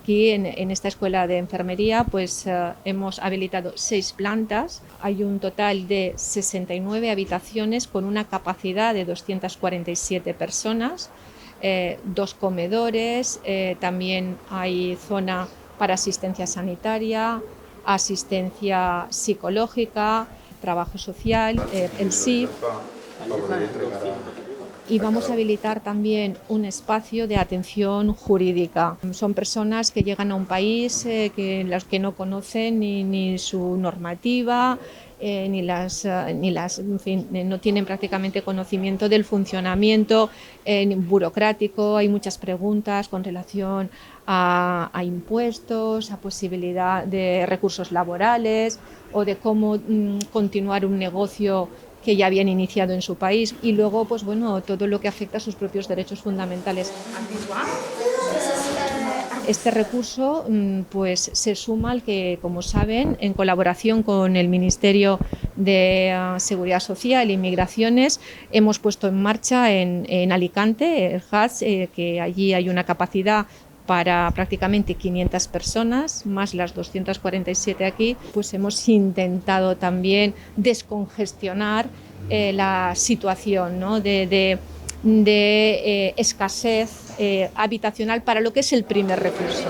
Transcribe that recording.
Aquí en esta escuela de enfermería pues hemos habilitado 6 plantas. Hay un total de 69 habitaciones con una capacidad de 247 personas, 2 comedores, también hay zona para asistencia sanitaria, asistencia psicológica, trabajo social, el SIF. Y vamos a habilitar también un espacio de atención jurídica. Son personas que llegan a un país los que no conocen ni su normativa, en fin, no tienen prácticamente conocimiento del funcionamiento burocrático. Hay muchas preguntas con relación a impuestos, a posibilidad de recursos laborales o de cómo continuar un negocio que ya habían iniciado en su país, y luego pues bueno, todo lo que afecta a sus propios derechos fundamentales. Este recurso pues se suma al que, como saben, en colaboración con el Ministerio de Seguridad Social e Inmigraciones, hemos puesto en marcha en Alicante el HAS, que allí hay una capacidad para prácticamente 500 personas, más las 247 aquí. Pues hemos intentado también descongestionar la situación, ¿no?, de escasez habitacional para lo que es el primer recurso.